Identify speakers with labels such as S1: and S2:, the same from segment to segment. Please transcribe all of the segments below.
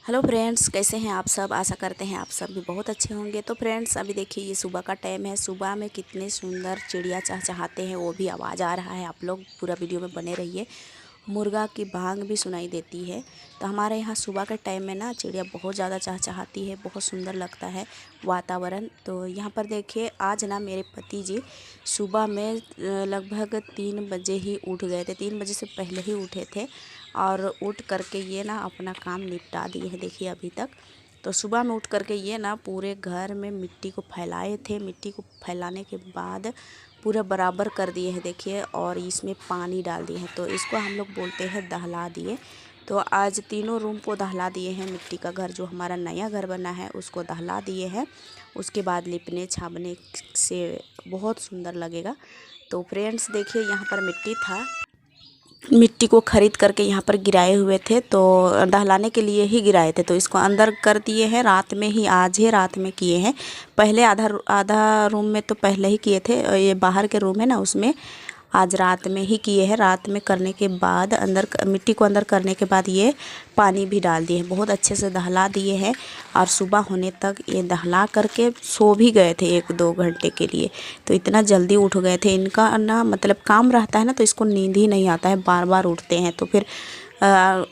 S1: Hello friends, कैसे हैं आप सब। आशा करते हैं आप सब भी बहुत अच्छे होंगे। तो फ्रेंड्स, अभी देखिए ये सुबह का टाइम है। सुबह में कितने सुंदर चिड़िया चहचहाते हैं, वो भी आवाज़ आ रहा है। आप लोग पूरा वीडियो में बने रहिए। मुर्गा की भांग भी सुनाई देती है। तो हमारे यहाँ सुबह के टाइम में ना चिड़िया बहुत ज़्यादा चहचहाती है, बहुत सुंदर लगता है वातावरण। तो यहाँ पर देखिए आज ना मेरे पति जी सुबह में लगभग 3 बजे ही उठ गए थे। 3 बजे से पहले ही उठे थे और उठ करके ये ना अपना काम निपटा दिए हैं। देखिए अभी तक तो सुबह में उठ करके ये ना पूरे घर में मिट्टी को फैलाए थे। मिट्टी को फैलाने के बाद पूरा बराबर कर दिए हैं देखिए, और इसमें पानी डाल दिए हैं। तो इसको हम लोग बोलते हैं दहला दिए। तो आज तीनों रूम को दहला दिए हैं। मिट्टी का घर जो हमारा नया घर बना है उसको दहला दिए हैं। उसके बाद लिपने छापने से बहुत सुंदर लगेगा। तो फ्रेंड्स देखिए यहाँ पर मिट्टी था, मिट्टी को खरीद करके यहाँ पर गिराए हुए थे। तो दहलाने के लिए ही गिराए थे। तो इसको अंदर कर दिए हैं रात में ही, आज ही रात में किए हैं। पहले आधा आधा रूम में तो पहले ही किए थे। ये बाहर के रूम है ना, उसमें आज रात में ही किए हैं। रात में करने के बाद अंदर मिट्टी को अंदर करने के बाद ये पानी भी डाल दिए हैं। बहुत अच्छे से दहला दिए हैं और सुबह होने तक ये दहला करके सो भी गए थे 1-2 घंटे के लिए। तो इतना जल्दी उठ गए थे। इनका ना मतलब काम रहता है ना, तो इसको नींद ही नहीं आता है, बार बार उठते हैं। तो फिर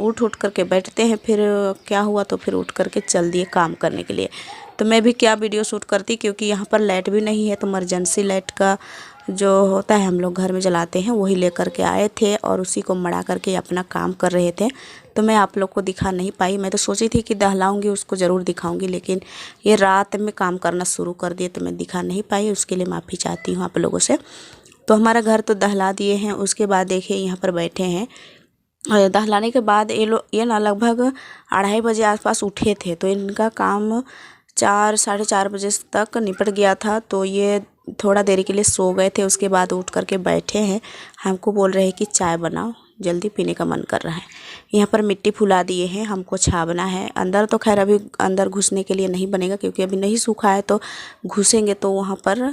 S1: उठ करके बैठते हैं। फिर क्या हुआ तो फिर उठ करके चल दिए काम करने के लिए। तो मैं भी क्या वीडियो शूट करती, क्योंकि यहाँ पर लाइट भी नहीं है। तो इमरजेंसी लाइट का जो होता है हम लोग घर में जलाते हैं, वही लेकर के आए थे और उसी को मड़ा करके अपना काम कर रहे थे। तो मैं आप लोग को दिखा नहीं पाई। मैं तो सोची थी कि दहलाऊंगी उसको ज़रूर दिखाऊंगी, लेकिन ये रात में काम करना शुरू कर दिए तो मैं दिखा नहीं पाई। उसके लिए माफ़ी चाहती हूँ आप लोगों से। तो हमारा घर तो दहला दिए हैं। उसके बाद देखिए यहाँ पर बैठे हैं। दहलाने के बाद ये ना लगभग 2:30 बजे आसपास उठे थे। तो इनका काम 4 साढ़े 4 बजे तक निपट गया था। तो ये थोड़ा देरी के लिए सो गए थे। उसके बाद उठ करके बैठे हैं। हमको बोल रहे हैं कि चाय बनाओ, जल्दी पीने का मन कर रहा है। यहाँ पर मिट्टी फुला दिए हैं, हमको छाबना है। अंदर तो खैर अभी अंदर घुसने के लिए नहीं बनेगा, क्योंकि अभी नहीं सूखा है। तो घुसेंगे तो वहाँ पर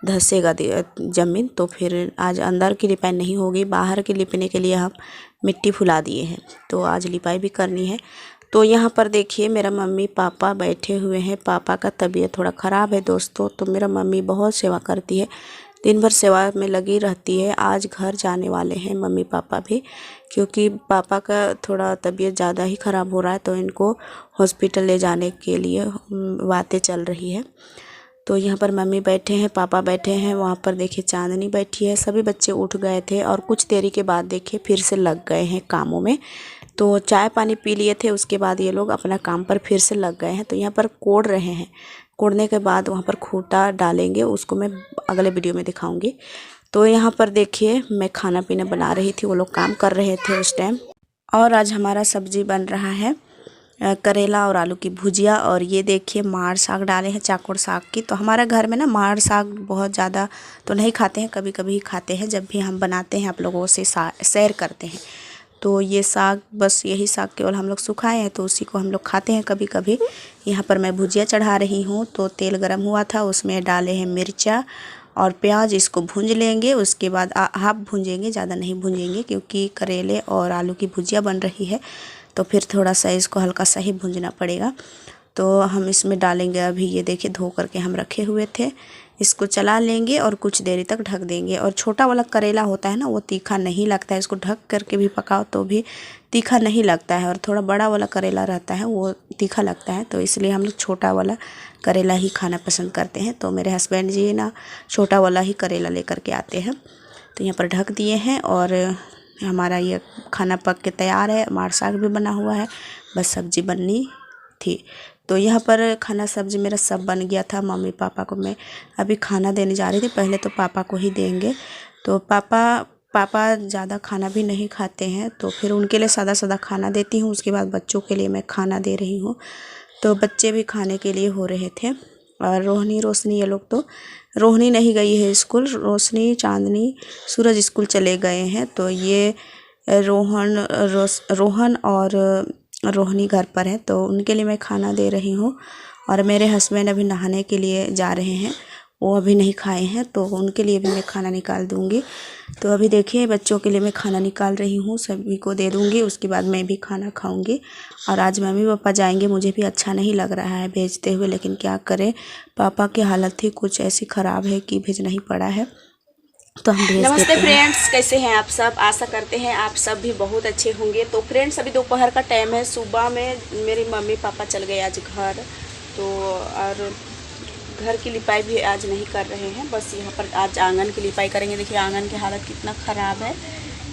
S1: धंसेगा ज़मीन। तो फिर आज अंदर की लिपाई नहीं होगी, बाहर की लिपने के लिए हम मिट्टी फुला दिए हैं। तो आज लिपाई भी करनी है। तो यहाँ पर देखिए मेरा मम्मी पापा बैठे हुए हैं। पापा का तबीयत थोड़ा ख़राब है दोस्तों। तो मेरा मम्मी बहुत सेवा करती है, दिन भर सेवा में लगी रहती है। आज घर जाने वाले हैं मम्मी पापा भी, क्योंकि पापा का थोड़ा तबीयत ज़्यादा ही ख़राब हो रहा है। तो इनको हॉस्पिटल ले जाने के लिए बातें चल रही है। तो यहाँ पर मम्मी बैठे हैं, पापा बैठे हैं। वहाँ पर देखिए चांदनी बैठी है। सभी बच्चे उठ गए थे और कुछ देरी के बाद देखिए फिर से लग गए हैं कामों में। तो चाय पानी पी लिए थे, उसके बाद ये लोग अपना काम पर फिर से लग गए हैं। तो यहाँ पर कोड़ रहे हैं। कोड़ने के बाद वहाँ पर खूंटा डालेंगे, उसको मैं अगले वीडियो में दिखाऊंगी। तो यहाँ पर देखिए मैं खाना पीना बना रही थी, वो लोग काम कर रहे थे उस टाइम। और आज हमारा सब्जी बन रहा है करेला और आलू की भुजिया। और ये देखिए मार साग डाले हैं, चाकोड़ साग की। तो हमारा घर में ना मार साग बहुत ज़्यादा तो नहीं खाते हैं, कभी कभी खाते हैं। जब भी हम बनाते हैं आप लोगों से शेयर करते हैं। तो ये साग, बस यही साग केवल हम लोग सुखाए हैं, तो उसी को हम लोग खाते हैं कभी कभी। यहाँ पर मैं भुजिया चढ़ा रही हूँ। तो तेल गरम हुआ था, उसमें डाले हैं मिर्चा और प्याज। इसको भूंज लेंगे। उसके बाद हाफ भूंजेंगे, ज़्यादा नहीं भूंजेंगे, क्योंकि करेले और आलू की भुजिया बन रही है। तो फिर थोड़ा सा इसको हल्का सा ही भूंजना पड़ेगा। तो हम इसमें डालेंगे, अभी ये देखिए धो करके हम रखे हुए थे। इसको चला लेंगे और कुछ देरी तक ढक देंगे। और छोटा वाला करेला होता है ना, वो तीखा नहीं लगता है। इसको ढक करके भी पकाओ तो भी तीखा नहीं लगता है। और थोड़ा बड़ा वाला करेला रहता है, वो तीखा लगता है। तो इसलिए हम लोग छोटा वाला करेला ही खाना पसंद करते हैं। तो मेरे हस्बैंड जी ना छोटा वाला ही करेला लेकर के आते हैं। तो यहाँ पर ढक दिए हैं और हमारा ये खाना पक के तैयार है। मार साग भी बना हुआ है, बस सब्ज़ी बननी थी। तो यहाँ पर खाना सब्ज़ी मेरा सब बन गया था। मम्मी पापा को मैं अभी खाना देने जा रही थी। पहले तो पापा को ही देंगे। तो पापा ज़्यादा खाना भी नहीं खाते हैं, तो फिर उनके लिए सादा सादा खाना देती हूँ। उसके बाद बच्चों के लिए मैं खाना दे रही हूँ। तो बच्चे भी खाने के लिए हो रहे थे। और रोहनी रोशनी, ये लोग तो, रोहनी नहीं गई है स्कूल, रोशनी चांदनी सूरज स्कूल चले गए हैं। तो ये रोहन और रोहनी घर पर है, तो उनके लिए मैं खाना दे रही हूँ। और मेरे हस्बैंड अभी नहाने के लिए जा रहे हैं, वो अभी नहीं खाए हैं, तो उनके लिए भी मैं खाना निकाल दूँगी। तो अभी देखिए बच्चों के लिए मैं खाना निकाल रही हूँ, सभी को दे दूँगी, उसके बाद मैं भी खाना खाऊँगी। और आज मम्मी पापा जाएंगे, मुझे भी अच्छा नहीं लग रहा है भेजते हुए, लेकिन क्या करें, पापा की हालत ही कुछ ऐसी ख़राब है कि भेजना ही पड़ा है, तो हम भेज
S2: नमस्ते
S1: देते हैं।
S2: फ्रेंड्स, कैसे हैं आप सब? आशा करते हैं आप सब भी बहुत अच्छे होंगे। तो फ्रेंड्स, अभी दोपहर का टाइम है। सुबह में मेरी मम्मी पापा चल गए आज घर, तो और घर की लिपाई भी आज नहीं कर रहे हैं, बस यहाँ पर आज आंगन की लिपाई करेंगे। देखिए आंगन की हालत कितना ख़राब है,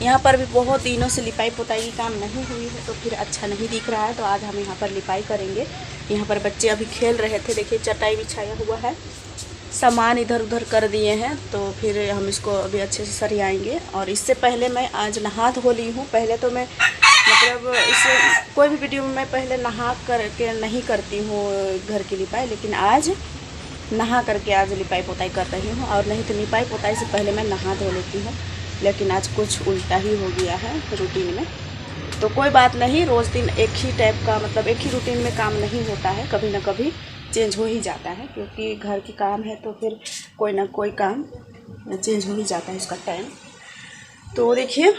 S2: यहाँ पर भी बहुत दिनों से लिपाई पोताई की काम नहीं हुई है, तो फिर अच्छा नहीं दिख रहा है। तो आज हम यहाँ पर लिपाई करेंगे। यहाँ पर बच्चे अभी खेल रहे थे, देखिए चटाई बिछाया हुआ है, सामान इधर उधर कर दिए हैं, तो फिर हम इसको अभी अच्छे से सरियाएंगे। और इससे पहले मैं आज नहा धो ली हूँ। पहले तो मैं मतलब इसे कोई भी वीडियो में मैं पहले नहा करके नहीं करती हूँ घर की लिपाई, लेकिन आज नहा करके आज लिपाई पोताई कर रही हूँ। और नहीं तो लिपाई पोताई से पहले मैं नहा धो लेती हूँ, लेकिन आज कुछ उल्टा ही हो गया है रूटीन में। तो कोई बात नहीं, रोज़ दिन एक ही टाइप का मतलब एक ही रूटीन में काम नहीं होता है, कभी ना कभी चेंज हो ही जाता है, क्योंकि घर की काम है तो फिर कोई ना कोई काम चेंज हो ही जाता है उसका टाइम। तो देखिए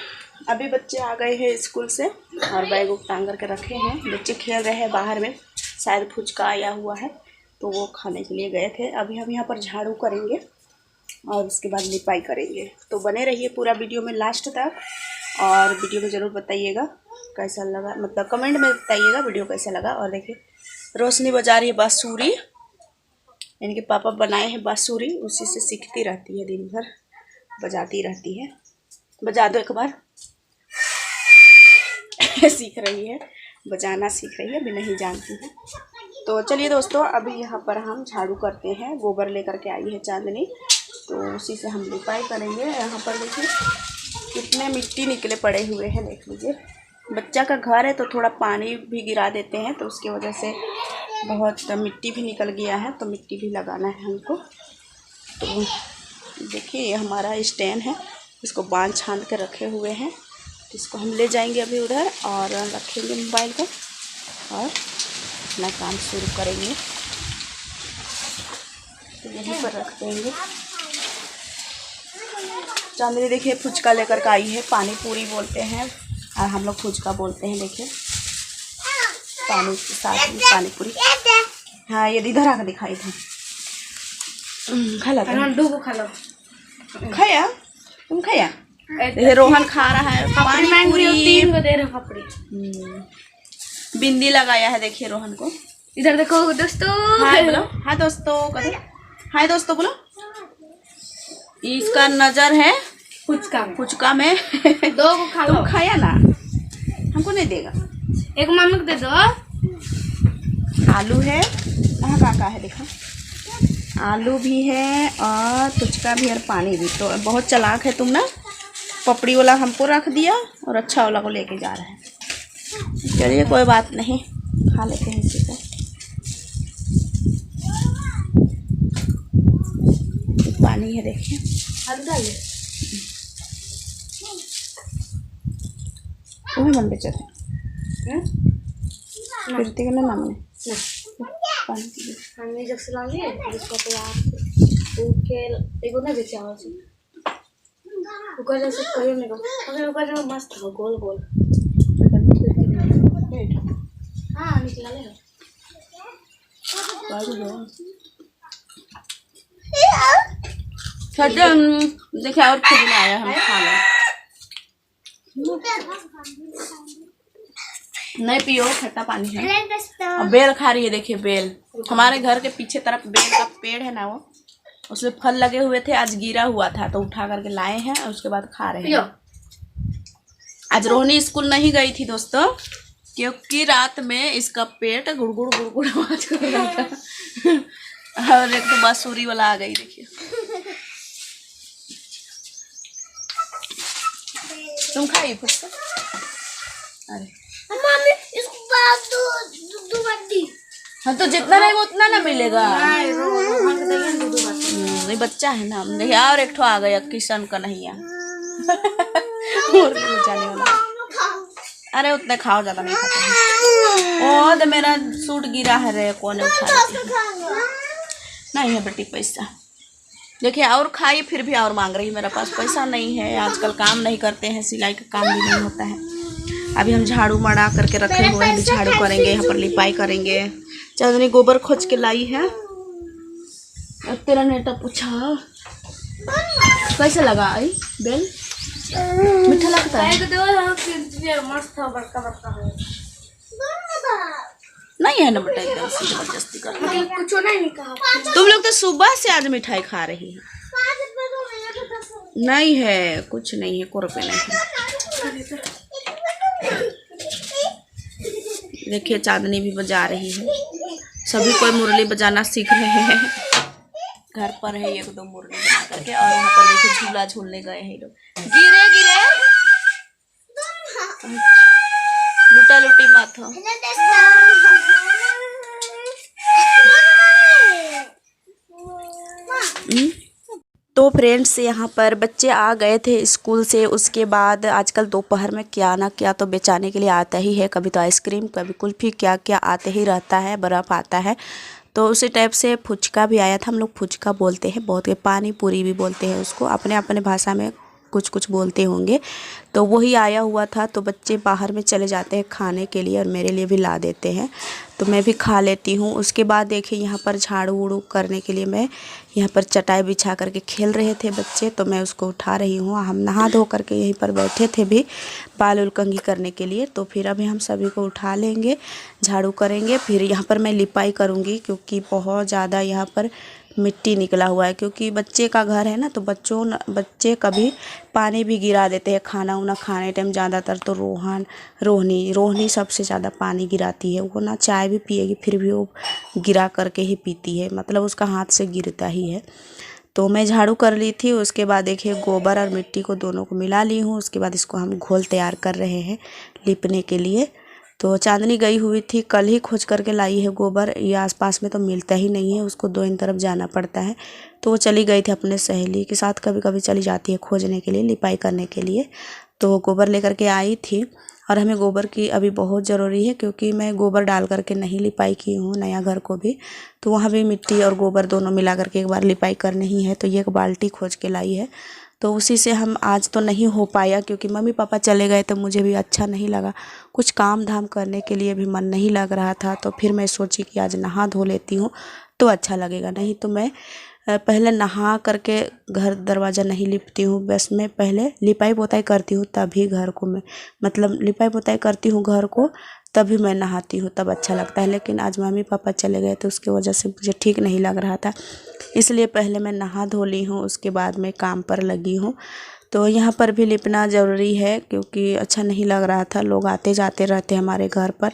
S2: अभी बच्चे आ गए हैं स्कूल से और बैग उग टांग करके रखे हैं। बच्चे खेल रहे हैं बाहर में, शायद फुचका आया हुआ है तो वो खाने के लिए गए थे। अभी हम यहाँ पर झाड़ू करेंगे और उसके बाद लिपाई करेंगे। तो बने रहिए पूरा वीडियो में लास्ट तक, और वीडियो में ज़रूर बताइएगा कैसा लगा, मतलब कमेंट में बताइएगा वीडियो कैसा लगा। और देखिए रोशनी बजा रही है बांसुरी, इनके पापा बनाए हैं बांसुरी, उसी से सीखती रहती है, दिन भर बजाती रहती है। बजा दो एक बार। सीख रही है, बजाना सीख रही है, अभी नहीं जानती है। तो चलिए दोस्तों, अभी यहाँ पर हम झाड़ू करते हैं। गोबर लेकर के आई है चांदनी, तो उसी से हम लिपाई करेंगे। यहाँ पर देखिए कितने मिट्टी निकले पड़े हुए हैं, देख लीजिए। बच्चा का घर है तो थोड़ा पानी भी गिरा देते हैं, तो उसकी वजह से बहुत मिट्टी भी निकल गया है, तो मिट्टी भी लगाना है हमको। तो देखिए ये हमारा स्टैंड है, इसको बांध छांद के रखे हुए हैं, तो इसको हम ले जाएंगे अभी उधर और रखेंगे मोबाइल को और अपना काम शुरू करेंगे। तो यहीं पर रख देंगे। चांदनी देखिए फुचका लेकर के आई है, पानी पूरी बोलते हैं और हम लोग फुचका बोलते हैं। देखिए पानी के साथ में पानी पूरी। हाँ ये इधर आकर दिखाई थी, खा लो खाया, तुम खाया। ये रोहन खा रहा है पानी पूरी, बिंदी लगाया है देखिए रोहन को।
S3: इधर देखो दोस्तों,
S2: हाय बोलो, हाय दोस्तों, कदे हाय दोस्तों बोलो। इसका नजर है फुचका में।
S3: दो को खा लो।
S2: तुम खाया ना, हमको नहीं देगा।
S3: एक मम्मी को दे दो।
S2: आलू है, कहाँ का है देखो, आलू भी है और फुचका भी और पानी भी। तो बहुत चालाक है तुम ना, पपड़ी वाला हमको रख दिया और अच्छा वाला को लेके जा रहा है। चलिए कोई बात नहीं, खा लेते हैं इसी को। पानी है देखिए, तुम्हें मन बेचा थे फिरती के ना नाम
S3: हमने जब सुना लिए इसको तो यार उनके एगो ना बेचा हो से ऊपर जैसे करियो नहीं अगर ऊपर जो मस्त हो गोल गोल। हाँ निकला ले
S2: देखिए और खुद आया, हम खा लें। नहीं पियो, खट्टा पानी है। और बेल खा रही है, देखिए बेल। हमारे घर के पीछे तरफ बेल का पेड़ है ना, वो उसमें फल लगे हुए थे, आज गिरा हुआ था तो उठा करके लाए हैं और उसके बाद खा रहे हैं। आज रोहनी स्कूल नहीं गई थी दोस्तों, क्योंकि रात में इसका पेट गुड़गुड़ गुड़गुड़ आवाज कर रहा था। और एक तो बांसुरी वाला आ गई देखिए। तुम खाई फुचका? अरे हाँ तो जितना रहेगा उतना ना मिलेगा। नहीं बच्चा है ना। देखिए और एक ठो आ गया किशन कन्हैया। जाने वाला। अरे उतने खाओ, ज्यादा नहीं खाते। ओ तो मेरा सूट गिरा है रे, कौन उठा नहीं है बेटी पैसा। देखिए और खाई फिर भी और मांग रही, मेरे पास पैसा नहीं है, आजकल काम नहीं करते हैं, सिलाई का काम भी नहीं होता है। अभी हम झाड़ू मड़ा करके रखे हुए हैं, अभी झाड़ू करेंगे, यहाँ पर लिपाई करेंगे। चांदनी गोबर खोज के लाई है। और तेरा नेटा पूछा कैसे लगा आई बेल, मीठा लगता है? नहीं है ना बेटा, एकदम से जबरदस्ती कर।
S3: कुछ नहीं कहा।
S2: तुम लोग तो सुबह से आज मिठाई खा रही है। नहीं है, कुछ नहीं है, को रुपये नहीं है। देखिए चांदनी भी बजा रही है, सभी कोई मुरली बजाना सीख रहे हैं। घर पर है एक दो मुरली बजा करके, और वहाँ पर देखिए झूला झूलने गए हैं लोग। गिरे गिरे लुटा लुटी मत हो। तो फ्रेंड्स यहाँ पर बच्चे आ गए थे स्कूल से। उसके बाद आजकल दोपहर में क्या ना क्या तो बेचाने के लिए आता ही है, कभी तो आइसक्रीम, कभी कुल्फी, क्या क्या आते ही रहता है, बर्फ़ आता है। तो उसी टाइप से फुचका भी आया था, हम लोग फुचका बोलते हैं, बहुत पानी पूरी भी बोलते हैं उसको, अपने अपने भाषा में कुछ कुछ बोलते होंगे। तो वही आया हुआ था, तो बच्चे बाहर में चले जाते हैं खाने के लिए और मेरे लिए भी ला देते हैं, तो मैं भी खा लेती हूँ। उसके बाद देखिए यहाँ पर झाड़ू उड़ू करने के लिए मैं यहाँ पर चटाई बिछा करके खेल रहे थे बच्चे, तो मैं उसको उठा रही हूँ। हम नहा धो करके यहीं पर बैठे थे भी बाल उल कंघी करने के लिए, तो फिर अभी हम सभी को उठा लेंगे, झाड़ू करेंगे, फिर यहाँ पर मैं लिपाई करूँगी, क्योंकि बहुत ज़्यादा यहाँ पर मिट्टी निकला हुआ है, क्योंकि बच्चे का घर है ना, तो बच्चे कभी पानी भी गिरा देते हैं। खाना उना खाने टाइम ज़्यादातर तो रोहनी सबसे ज़्यादा पानी गिराती है। वो ना चाय भी पिएगी फिर भी वो गिरा करके ही पीती है, मतलब उसका हाथ से गिरता ही है। तो मैं झाड़ू कर ली थी। उसके बाद देखिए गोबर और मिट्टी को दोनों को मिला ली हूँ। उसके बाद इसको हम घोल तैयार कर रहे हैं लिपने के लिए। तो चांदनी गई हुई थी, कल ही खोज करके लाई है गोबर, ये आसपास में तो मिलता ही नहीं है, उसको 2 तरफ जाना पड़ता है। तो वो चली गई थी अपने सहेली के साथ, कभी कभी चली जाती है खोजने के लिए, लिपाई करने के लिए। तो गोबर लेकर के आई थी, और हमें गोबर की अभी बहुत ज़रूरी है, क्योंकि मैं गोबर डाल करके नहीं लिपाई की हूँ नया घर को भी, तो वहाँ भी मिट्टी और गोबर दोनों मिला करके एक बार लिपाई करनी ही है। तो ये एक बाल्टी खोज के लाई है, तो उसी से हम आज तो नहीं हो पाया, क्योंकि मम्मी पापा चले गए तो मुझे भी अच्छा नहीं लगा, कुछ काम धाम करने के लिए भी मन नहीं लग रहा था। तो फिर मैं सोची कि आज नहा धो लेती हूँ तो अच्छा लगेगा, नहीं तो मैं पहले नहा करके घर दरवाज़ा नहीं लिपती हूँ, बस मैं पहले लिपाई पोताई करती हूँ, तभी घर को मैं मतलब लिपाई पोताई करती हूँ घर को, तभी मैं नहाती हूँ, तब अच्छा लगता है। लेकिन आज मम्मी पापा चले गए तो उसकी वजह से मुझे ठीक नहीं लग रहा था, इसलिए पहले मैं नहा धो ली हूँ, उसके बाद मैं काम पर लगी हूँ। तो यहाँ पर भी लिपना ज़रूरी है, क्योंकि अच्छा नहीं लग रहा था, लोग आते जाते रहते हैं हमारे घर पर,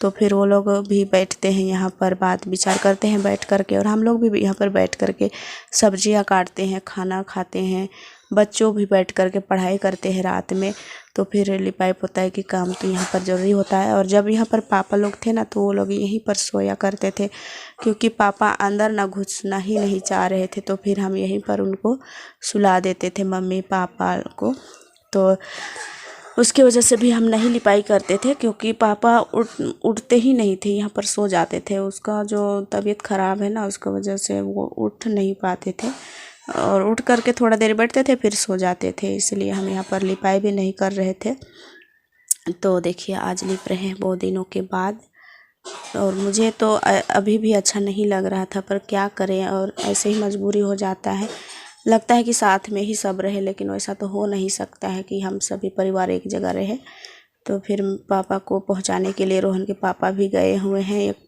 S2: तो फिर वो लोग भी बैठते हैं यहाँ पर, बात विचार करते हैं बैठ करके, और हम लोग भी यहाँ पर बैठ करके सब्जियाँ काटते हैं, खाना खाते हैं, बच्चों भी बैठ करके पढ़ाई करते हैं रात में। तो फिर लिपाई पोताई की काम तो यहाँ पर ज़रूरी होता है। और जब यहाँ पर पापा लोग थे ना, तो वो लोग यहीं पर सोया करते थे, क्योंकि पापा अंदर ना घुसना ही नहीं चाह रहे थे, तो फिर हम यहीं पर उनको सुला देते थे मम्मी पापा को। तो उसकी वजह से भी हम नहीं लिपाई करते थे, क्योंकि पापा उठते ही नहीं थे, यहाँ पर सो जाते थे। उसका जो तबीयत ख़राब है ना, उसकी वजह से वो उठ नहीं पाते थे, और उठ करके थोड़ा देर बैठते थे फिर सो जाते थे, इसलिए हम यहाँ पर लिपाई भी नहीं कर रहे थे। तो देखिए आज लिप रहे हैं बहुत दिनों के बाद, और मुझे तो अभी भी अच्छा नहीं लग रहा था, पर क्या करें, और ऐसे ही मजबूरी हो जाता है। लगता है कि साथ में ही सब रहे, लेकिन वैसा तो हो नहीं सकता है कि हम सभी परिवार एक जगह रहे। तो फिर पापा को पहुंचाने के लिए रोहन के पापा भी गए हुए हैं, एक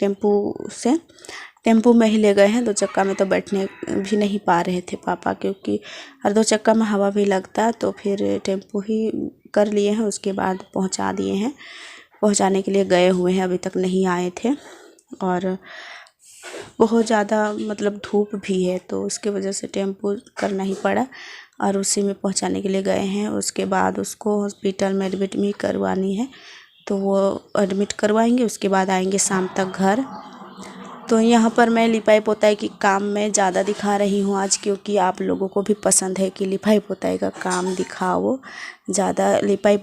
S2: टेम्पू में ही ले गए हैं, 2 चक्का में तो बैठने भी नहीं पा रहे थे पापा, क्योंकि हर 2 चक्का में हवा भी लगता, तो फिर टेम्पू ही कर लिए हैं। उसके बाद पहुंचा दिए हैं, पहुंचाने के लिए गए हुए हैं, अभी तक नहीं आए थे, और बहुत ज़्यादा मतलब धूप भी है, तो उसके वजह से टेम्पू करना ही पड़ा, और उसी में पहुंचाने के लिए गए हैं। उसके बाद उसको हॉस्पिटल में एडमिट भी करवानी है, तो वो एडमिट करवाएंगे, उसके बाद आएंगे शाम तक घर।
S1: तो यहाँ पर मैं लिपाई पोताई की काम में ज़्यादा दिखा रही हूँ आज, क्योंकि आप लोगों को भी पसंद है कि लिपाई पोताई का काम दिखाओ, ज़्यादा लिपाई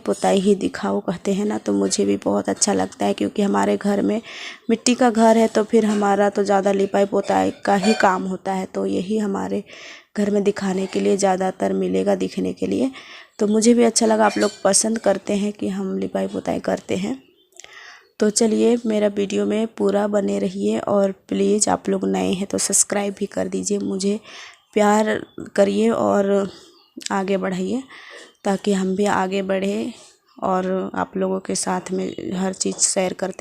S1: पोताई ही दिखाओ कहते हैं ना। तो मुझे भी बहुत अच्छा लगता है, क्योंकि हमारे घर में मिट्टी का घर है, तो फिर हमारा तो ज़्यादा लिपाई पोताई का ही काम होता है। तो यही हमारे घर में दिखाने के लिए ज़्यादातर मिलेगा दिखने के लिए। तो मुझे भी अच्छा लगा, आप लोग पसंद करते हैं कि हम लिपाई पोताई करते हैं। तो चलिए मेरा वीडियो में पूरा बने रहिए, और प्लीज़ आप लोग नए हैं तो सब्सक्राइब भी कर दीजिए, मुझे प्यार करिए और आगे बढ़ाइए, ताकि हम भी आगे बढ़े और आप लोगों के साथ में हर चीज़ शेयर करते